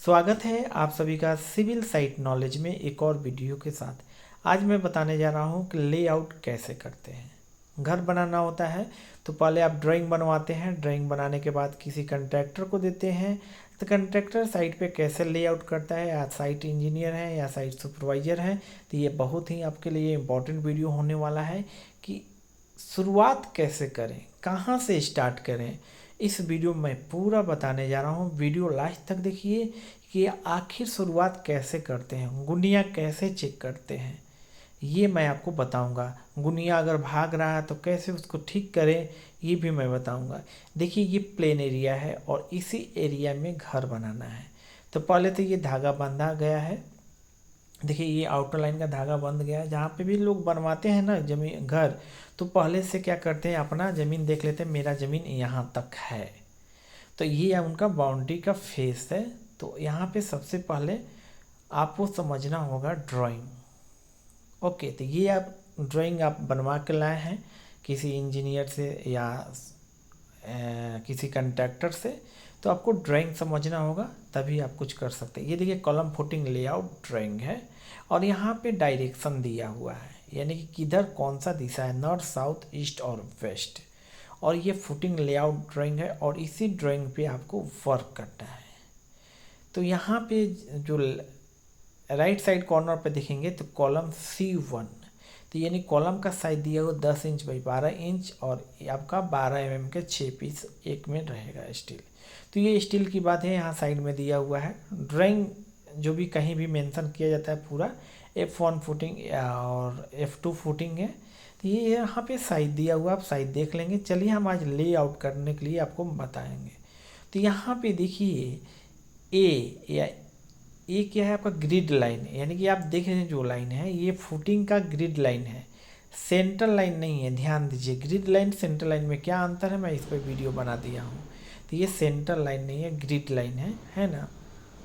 स्वागत है आप सभी का सिविल साइट नॉलेज में एक और वीडियो के साथ। आज मैं बताने जा रहा हूँ कि लेआउट कैसे करते हैं। घर बनाना होता है तो पहले आप ड्राइंग बनवाते हैं, ड्राइंग बनाने के बाद किसी कंट्रैक्टर को देते हैं, तो कंट्रैक्टर साइट पे कैसे लेआउट करता है, या साइट इंजीनियर है या साइट सुपरवाइज़र है। तो ये बहुत ही आपके लिए इम्पोर्टेंट वीडियो होने वाला है कि शुरुआत कैसे करें, कहाँ से स्टार्ट करें। इस वीडियो में पूरा बताने जा रहा हूँ। वीडियो लास्ट तक देखिए कि आखिर शुरुआत कैसे करते हैं, गुनिया कैसे चेक करते हैं, ये मैं आपको बताऊंगा। गुनिया अगर भाग रहा है तो कैसे उसको ठीक करें, ये भी मैं बताऊंगा। देखिए ये प्लेन एरिया है और इसी एरिया में घर बनाना है। तो पहले तो ये धागा बांधा गया है। देखिए ये आउटर लाइन का धागा बंध गया है। जहाँ पे भी लोग बनवाते हैं ना जमीन घर, तो पहले से क्या करते हैं, अपना ज़मीन देख लेते हैं, मेरा ज़मीन यहाँ तक है। तो ये उनका बाउंड्री का फेस है। तो यहाँ पे सबसे पहले आपको समझना होगा ड्राइंग। ओके, तो ये आप ड्राइंग आप बनवा के लाए हैं किसी इंजीनियर से या किसी कंट्रैक्टर से, तो आपको ड्राइंग समझना होगा, तभी आप कुछ कर सकते हैं। ये देखिए कॉलम फुटिंग लेआउट ड्राइंग है और यहाँ पे डायरेक्शन दिया हुआ है, यानी कि किधर कौन सा दिशा है, नॉर्थ साउथ ईस्ट और वेस्ट। और ये फुटिंग लेआउट ड्राइंग है और इसी ड्राइंग पे आपको वर्क करना है। तो यहाँ पे जो राइट साइड कॉर्नर पे देखेंगे तो कॉलम C1, तो यानी कॉलम का साइज दिया हुआ 10 इंच बाई 12 इंच और आपका 12 mm के 6 पीस एक में रहेगा स्टील। तो ये स्टील की बात है, यहाँ साइड में दिया हुआ है। ड्राइंग जो भी कहीं भी मेंशन किया जाता है पूरा F1 फुटिंग और F2 फुटिंग है। तो ये यहाँ पे साइज दिया हुआ, आप साइज देख लेंगे। चलिए हम आज लेआउट करने के लिए आपको बताएंगे। तो यहाँ पे देखिए ए क्या है, आपका ग्रिड लाइन, यानी कि आप देख रहे हैं जो लाइन है ये फुटिंग का ग्रिड लाइन है, सेंटर लाइन नहीं है। ध्यान दीजिए, ग्रिड लाइन सेंटर लाइन में क्या अंतर है, मैं इस पर वीडियो बना दिया हूँ। तो ये सेंटर लाइन नहीं है, ग्रिड लाइन है ना।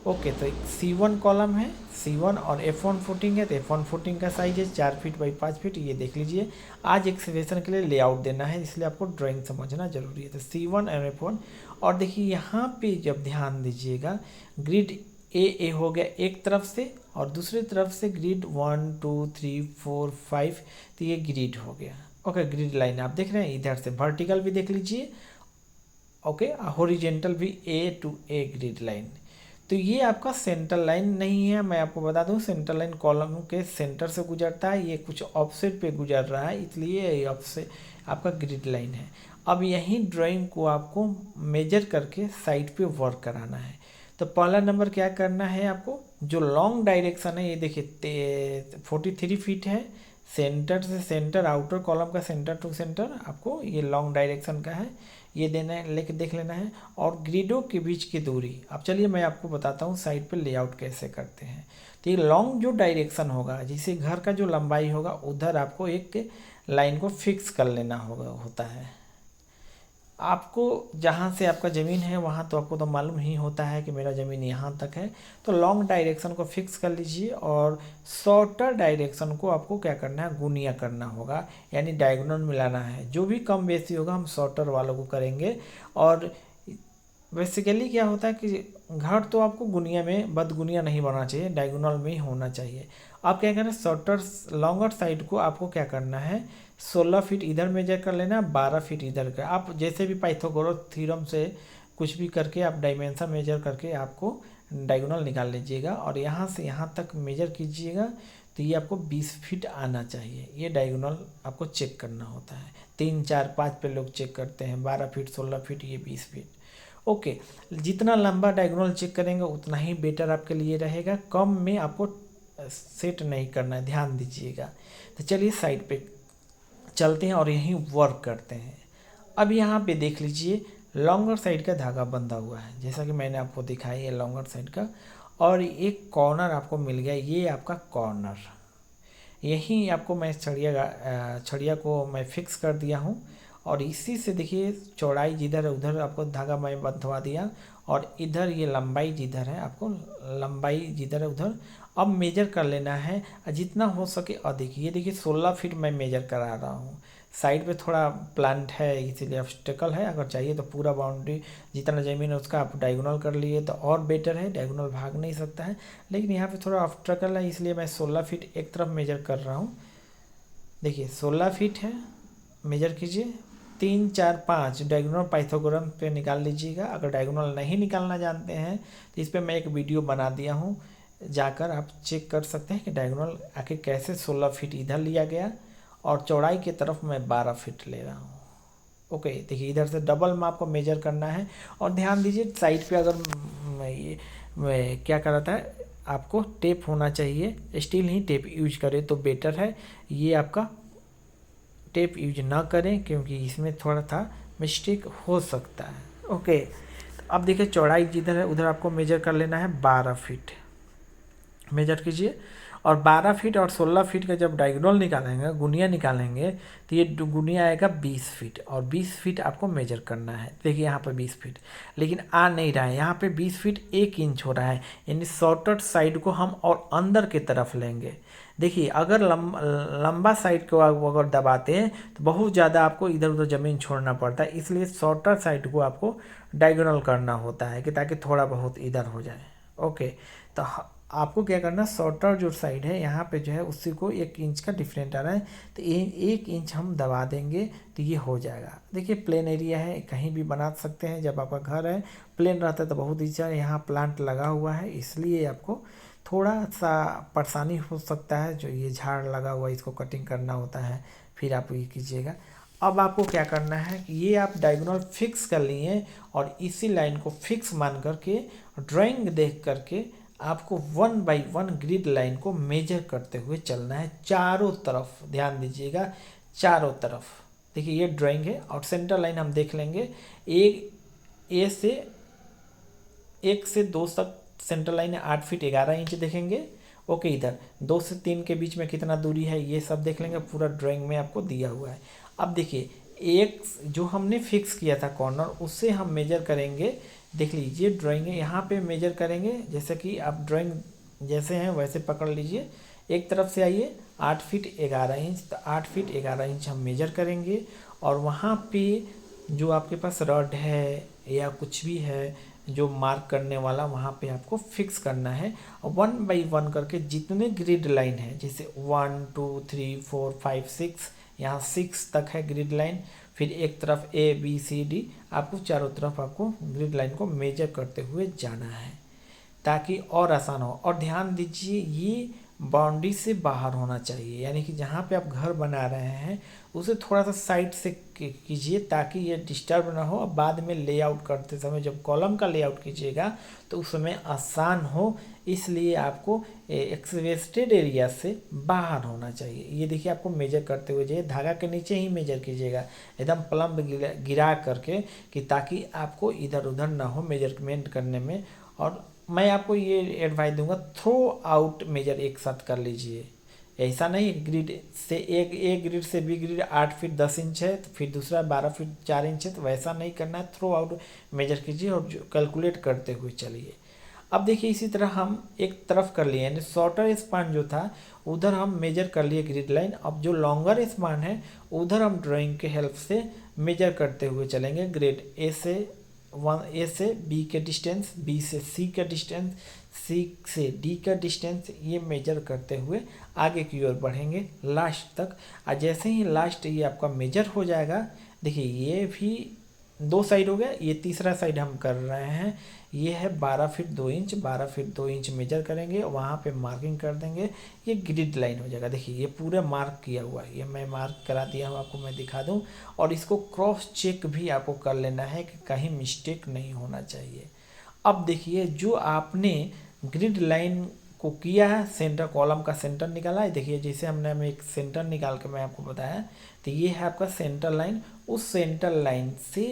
ओके, तो C1 कॉलम है, C1 और F1 फुटिंग है। तो F1 फुटिंग का साइज है 4 फीट बाई 5 फीट। ये देख लीजिए, आज एक्सकवेशन के लिए लेआउट देना है, इसलिए आपको ड्राइंग समझना जरूरी है। तो C1 और F1। और देखिए यहाँ पे जब ध्यान दीजिएगा, ग्रिड ए हो गया एक तरफ से और दूसरी तरफ से ग्रिड 1 2 3 4 5। तो ये ग्रिड हो गया। ओके, ग्रिड लाइन आप देख रहे हैं, इधर से वर्टिकल भी देख लीजिए। ओके, हॉरिजेंटल भी A to A grid line. तो ये आपका सेंटर लाइन नहीं है, मैं आपको बता दूं सेंटर लाइन कॉलम के सेंटर से गुजरता है, ये कुछ ऑफसेट पे गुजर रहा है, इसलिए ये ऑफसेट आपका ग्रिड लाइन है। अब यही ड्राइंग को आपको मेजर करके साइड पे वर्क कराना है। तो पहला नंबर क्या करना है, आपको जो लॉन्ग डायरेक्शन है, ये देखिए 43 फीट है, सेंटर से सेंटर, आउटर कॉलम का सेंटर टू सेंटर, आपको ये लॉन्ग डायरेक्शन का है, ये देना है, लेके देख लेना है। और ग्रिडों के बीच की दूरी, अब चलिए मैं आपको बताता हूँ साइड पे लेआउट कैसे करते हैं। तो ये लॉन्ग जो डायरेक्शन होगा, जिसे घर का जो लंबाई होगा, उधर आपको एक लाइन को फिक्स कर लेना होता है। आपको जहाँ से आपका ज़मीन है वहाँ तो आपको तो मालूम ही होता है कि मेरा ज़मीन यहाँ तक है। तो लॉन्ग डायरेक्शन को फिक्स कर लीजिए और शॉर्टर डायरेक्शन को आपको क्या करना है, गुनिया करना होगा, यानी डायगोनल मिलाना है। जो भी कम बेसी होगा हम शॉर्टर वालों को करेंगे। और बेसिकली क्या होता है कि घर तो आपको गुनिया में बदगुनिया नहीं बनना चाहिए, डायगोनल में ही होना चाहिए। आप क्या करें, शॉर्टर लॉन्गर साइड को आपको क्या करना है, 16 फीट इधर मेजर कर लेना, 12 फीट इधर का। आप जैसे भी पाइथागोरस थ्योरम से कुछ भी करके आप डायमेंशन मेजर करके आपको डायगोनल निकाल लीजिएगा और यहाँ से यहाँ तक मेजर कीजिएगा। तो ये आपको 20 फीट आना चाहिए। ये डायगोनल आपको चेक करना होता है। 3 4 5 पे लोग चेक करते हैं, 12 फीट 16 फीट, ये 20 फीट। ओके, जितना लंबा डायगोनल चेक करेंगे उतना ही बेटर आपके लिए रहेगा, कम में आपको सेट नहीं करना है, ध्यान दीजिएगा। तो चलिए साइड पे चलते हैं और यहीं वर्क करते हैं। अब यहाँ पे देख लीजिए लॉन्गर साइड का धागा बंधा हुआ है, जैसा कि मैंने आपको दिखाया है लॉन्गर साइड का। और एक कॉर्नर आपको मिल गया, ये आपका कॉर्नर, यहीं आपको मैं छड़िया को मैं फिक्स कर दिया हूँ। और इसी से देखिए चौड़ाई जिधर है उधर आपको धागा मैं बंधवा दिया, और इधर ये लंबाई जिधर है, आपको लंबाई जिधर है उधर अब मेजर कर लेना है जितना हो सके अधिक। ये देखिए 16 फीट मैं मेजर करा रहा हूँ, साइड पे थोड़ा प्लांट है इसीलिए ऑब्स्टेकल है। अगर चाहिए तो पूरा बाउंड्री जितना ज़मीन है उसका आप डायगोनल कर लिए तो और बेटर है, डायगोनल भाग नहीं सकता है। लेकिन यहाँ पे थोड़ा ऑब्स्टेकल है इसलिए मैं 16 फीट एक तरफ मेजर कर रहा हूँ। देखिए 16 फीट है, मेजर कीजिए। 3 4 5 डायगोनल पाइथागोरस पे निकाल लीजिएगा। अगर डायगोनल नहीं निकालना जानते हैं तो इस पर मैं एक वीडियो बना दिया हूँ, जाकर आप चेक कर सकते हैं कि डायगोनल आखिर कैसे 16 फीट इधर लिया गया और चौड़ाई की तरफ मैं 12 फीट ले रहा हूँ। ओके, देखिए इधर से डबल में आपको मेजर करना है। और ध्यान दीजिए साइड पे अगर क्या कराता है, आपको टेप होना चाहिए, स्टील ही टेप यूज करें तो बेटर है। ये आपका टेप यूज ना करें क्योंकि इसमें थोड़ा था मिस्टेक हो सकता है। ओके, तो अब देखिए चौड़ाई जिधर है उधर आपको मेजर कर लेना है 12 फीट, मेजर कीजिए। और 12 फीट और 16 फीट का जब डायगोनल निकालेंगे, गुनिया निकालेंगे, तो ये गुनिया आएगा 20 फीट और 20 फीट आपको मेजर करना है। देखिए यहाँ पर 20 फीट, लेकिन आ नहीं रहा है, यहाँ पे 20 फीट 1 इंच हो रहा है, यानी शॉर्टेड साइड को हम और अंदर की तरफ लेंगे। देखिए अगर लंबा साइड को अगर दबाते हैं तो बहुत ज़्यादा आपको इधर उधर ज़मीन छोड़ना पड़ता है, इसलिए शॉर्टर साइड को आपको डायगोनल करना होता है कि ताकि थोड़ा बहुत इधर हो जाए। ओके, तो आपको क्या करना, शॉर्टर जो साइड है यहाँ पे जो है उसी को 1 इंच का डिफरेंट आ रहा है, तो 1 इंच हम दबा देंगे तो ये हो जाएगा। देखिए प्लेन एरिया है, कहीं भी बना सकते हैं। जब आपका घर है प्लेन रहता है तो बहुत ईजी, यहाँ प्लांट लगा हुआ है इसलिए आपको थोड़ा सा परेशानी हो सकता है। जो ये झाड़ लगा हुआ है इसको कटिंग करना होता है, फिर आप ये कीजिएगा। अब आपको क्या करना है कि ये आप डायगोनल फिक्स कर लिए और इसी लाइन को फिक्स मान करके ड्राइंग देख करके आपको 1 बाई 1 ग्रिड लाइन को मेजर करते हुए चलना है चारों तरफ। ध्यान दीजिएगा चारों तरफ। देखिए ये ड्राइंग है और सेंटर लाइन हम देख लेंगे। ए से 1 से 2 तक सेंटर लाइन है 8 फीट 11 इंच देखेंगे। ओके, इधर 2 से 3 के बीच में कितना दूरी है ये सब देख लेंगे, पूरा ड्राइंग में आपको दिया हुआ है। अब देखिए एक जो हमने फिक्स किया था कॉर्नर उससे हम मेजर करेंगे। देख लीजिए ड्राइंग है, यहाँ पे मेजर करेंगे। जैसे कि आप ड्राइंग जैसे हैं वैसे पकड़ लीजिए। एक तरफ से आइए 8 फीट 11 इंच, तो 8 फीट 11 इंच हम मेजर करेंगे। और वहाँ पे जो आपके पास रड है या कुछ भी है जो मार्क करने वाला, वहाँ पे आपको फिक्स करना है। और 1 बाई 1 करके जितने ग्रिड लाइन है, जैसे 1 2 3 4 5 6, यहाँ 6 तक है ग्रिड लाइन। फिर एक तरफ A B C D, आपको चारों तरफ आपको ग्रिड लाइन को मेजर करते हुए जाना है ताकि और आसान हो। और ध्यान दीजिए ये बाउंड्री से बाहर होना चाहिए, यानी कि जहाँ पे आप घर बना रहे हैं उसे थोड़ा सा साइड से कीजिए ताकि ये डिस्टर्ब ना हो। अब बाद में लेआउट करते समय जब कॉलम का लेआउट कीजिएगा तो उस समय आसान हो, इसलिए आपको एक्सवेस्टेड एरिया से बाहर होना चाहिए। ये देखिए आपको मेजर करते हुए जाइए, धागा के नीचे ही मेजर कीजिएगा एकदम प्लम्ब गिरा करके, कि ताकि आपको इधर उधर ना हो मेजरमेंट करने में। और मैं आपको ये एडवाइस दूंगा, थ्रो आउट मेजर एक साथ कर लीजिए। ऐसा नहीं ग्रिड से एक ग्रिड से बी ग्रिड 8 फीट 10 इंच है तो फिर दूसरा 12 फीट 4 इंच है, तो वैसा नहीं करना है। थ्रो आउट मेजर कीजिए और कैलकुलेट करते हुए चलिए। अब देखिए इसी तरह हम एक तरफ कर लिए, यानी शॉर्टर स्पान जो था उधर हम मेजर कर लिए ग्रिड लाइन। अब जो लॉन्गर स्पान है उधर हम ड्राइंग के हेल्प से मेजर करते हुए चलेंगे। ग्रिड ए से बी के डिस्टेंस, बी से सी का डिस्टेंस, सी से डी का डिस्टेंस, ये मेजर करते हुए आगे की ओर बढ़ेंगे लास्ट तक। और जैसे ही लास्ट ये आपका मेजर हो जाएगा, देखिए ये भी 2 साइड हो गया, ये तीसरा साइड हम कर रहे हैं। ये है 12 feet 2 inch, 12 feet 2 inch measure करेंगे, वहाँ पे मार्किंग कर देंगे, ये ग्रिड लाइन हो जाएगा। देखिए ये पूरा मार्क किया हुआ है, ये मैं मार्क करा दिया हूँ, आपको मैं दिखा दूँ। और इसको क्रॉस चेक भी आपको कर लेना है कि कहीं मिस्टेक नहीं होना चाहिए। अब देखिए जो आपने ग्रिड लाइन को किया है, सेंटर कॉलम का सेंटर निकाला है। देखिए जैसे हमने एक सेंटर निकाल के मैं आपको बताया, तो ये है आपका सेंटर लाइन। उस सेंटर लाइन से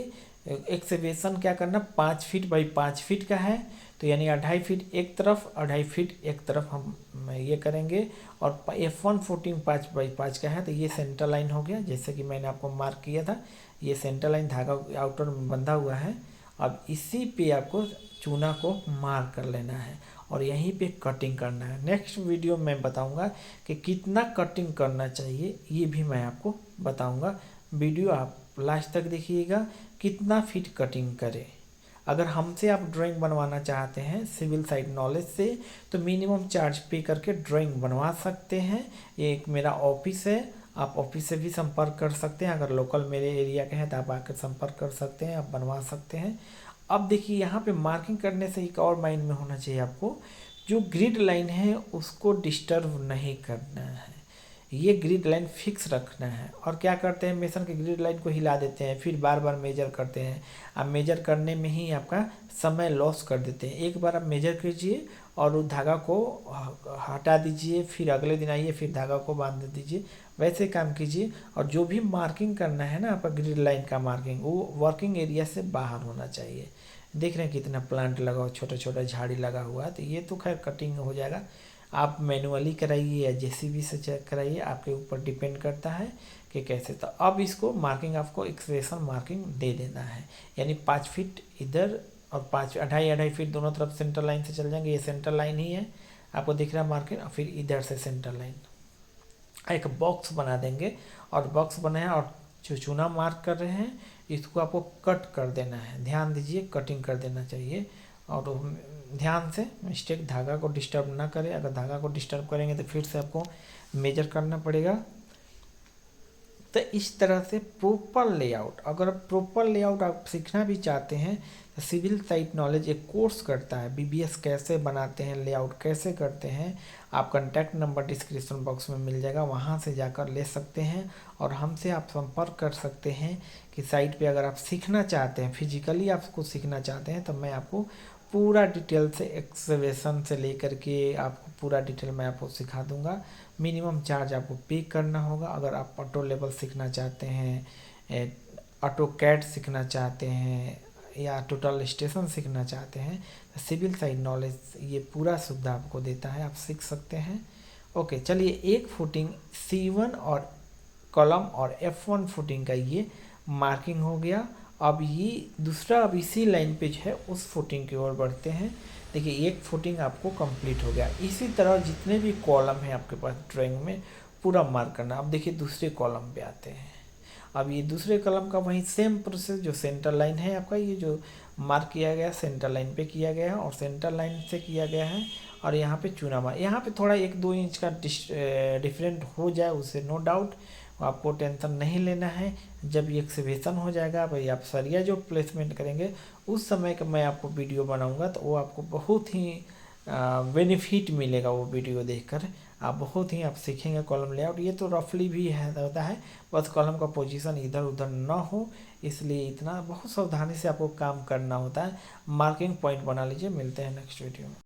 एक्सवेशन क्या करना, 5 फीट बाई 5 फीट का है, तो यानी 2.5 फीट एक तरफ 2.5 फीट एक तरफ हम ये करेंगे। और F1 14 5 बाई 5 का है, तो ये सेंटर लाइन हो गया जैसे कि मैंने आपको मार्क किया था। ये सेंटर लाइन धागा आउटर में बंधा हुआ है। अब इसी पे आपको चूना को मार्क कर लेना है और यहीं पे कटिंग करना है। नेक्स्ट वीडियो में बताऊंगा कि कितना कटिंग करना चाहिए, ये भी मैं आपको बताऊंगा। वीडियो आप लास्ट तक देखिएगा कितना फीट कटिंग करें। अगर हमसे आप ड्राइंग बनवाना चाहते हैं सिविल साइड नॉलेज से तो मिनिमम चार्ज पे करके ड्राइंग बनवा सकते हैं। ये एक मेरा ऑफिस है, आप ऑफिस से भी संपर्क कर सकते हैं। अगर लोकल मेरे एरिया के हैं तो आप आकर संपर्क कर सकते हैं, आप बनवा सकते हैं। अब देखिए यहाँ पे मार्किंग करने से एक और माइंड में होना चाहिए आपको, जो ग्रिड लाइन है उसको डिस्टर्ब नहीं करना है, ये ग्रिड लाइन फिक्स रखना है। और क्या करते हैं, मेसन के ग्रिड लाइन को हिला देते हैं, फिर बार बार मेजर करते हैं। आप मेजर करने में ही आपका समय लॉस कर देते हैं। एक बार आप मेजर कीजिए और उस धागा को हटा दीजिए, फिर अगले दिन आइए फिर धागा को बांध दीजिए, वैसे काम कीजिए। और जो भी मार्किंग करना है ना आपका ग्रिड लाइन का मार्किंग, वो वर्किंग एरिया से बाहर होना चाहिए। देख रहे हैं कितना प्लांट लगा हुआ, छोटा छोटा झाड़ी लगा हुआ है, तो ये तो खैर कटिंग हो जाएगा। आप मैनुअली कराइए या जेसीबी से चेक कराइए, आपके ऊपर डिपेंड करता है कि कैसे। तो अब इसको मार्किंग आपको एक्सप्रेशन मार्किंग दे देना है, यानी 5 फीट इधर और 5 2.5 फीट दोनों तरफ सेंटर लाइन से चल जाएंगे। ये सेंटर लाइन ही है, आपको दिख रहा है मार्किंग। और फिर इधर से सेंटर लाइन एक बॉक्स बना देंगे, और बॉक्स बनाया और जो चूना मार्क कर रहे हैं इसको आपको कट कर देना है। ध्यान दीजिए कटिंग कर देना चाहिए, और ध्यान से मिस्टेक धागा को डिस्टर्ब ना करें। अगर धागा को डिस्टर्ब करेंगे तो फिर से आपको मेजर करना पड़ेगा। तो इस तरह से प्रॉपर लेआउट, अगर प्रॉपर लेआउट आप सीखना भी चाहते हैं तो सिविल साइट नॉलेज एक कोर्स करता है, बीबीएस कैसे बनाते हैं, लेआउट कैसे करते हैं। आप कॉन्टैक्ट नंबर डिस्क्रिप्शन बॉक्स में मिल जाएगा, वहाँ से जाकर ले सकते हैं। और हमसे आप संपर्क कर सकते हैं कि साइट पे अगर आप सीखना चाहते हैं, फिजिकली आपको सीखना चाहते हैं, तो मैं आपको पूरा डिटेल से एक्सकवेशन से लेकर के आपको पूरा डिटेल मैं आपको सिखा दूंगा। मिनिमम चार्ज आपको पे करना होगा। अगर आप ऑटो लेवल सीखना चाहते हैं, ऑटो कैड सीखना चाहते हैं, या टोटल स्टेशन सीखना चाहते हैं, तो सिविल साइड नॉलेज ये पूरा सुविधा आपको देता है, आप सीख सकते हैं। ओके, चलिए एक फुटिंग C1 और कॉलम और F1 फुटिंग का ये मार्किंग हो गया। अब ये दूसरा, अब इसी लाइन पे जो है उस फुटिंग की ओर बढ़ते हैं। देखिए एक फुटिंग आपको कंप्लीट हो गया। इसी तरह जितने भी कॉलम हैं आपके पास ड्राइंग में पूरा मार्क करना। अब देखिए दूसरे कॉलम पे आते हैं। अब ये दूसरे कॉलम का वही सेम प्रोसेस, जो सेंटर लाइन है आपका, ये जो मार्क किया गया सेंटर लाइन पे किया गया है और सेंटर लाइन से किया गया है। और यहाँ पे चूना मार, यहाँ पे थोड़ा 1-2 इंच का डिफरेंट हो जाए उससे नो डाउट, आपको टेंशन नहीं लेना है। जब ये एक्सकवेशन हो जाएगा भाई, आप सरिया जो प्लेसमेंट करेंगे उस समय का मैं आपको वीडियो बनाऊंगा, तो वो आपको बहुत ही बेनिफिट मिलेगा। वो वीडियो देखकर आप बहुत ही आप सीखेंगे कॉलम लेआउट। ये तो रफली भी है होता है, बस कॉलम का पोजीशन इधर उधर ना हो, इसलिए इतना बहुत सावधानी से आपको काम करना होता है। मार्किंग पॉइंट बना लीजिए। मिलते हैं नेक्स्ट वीडियो में।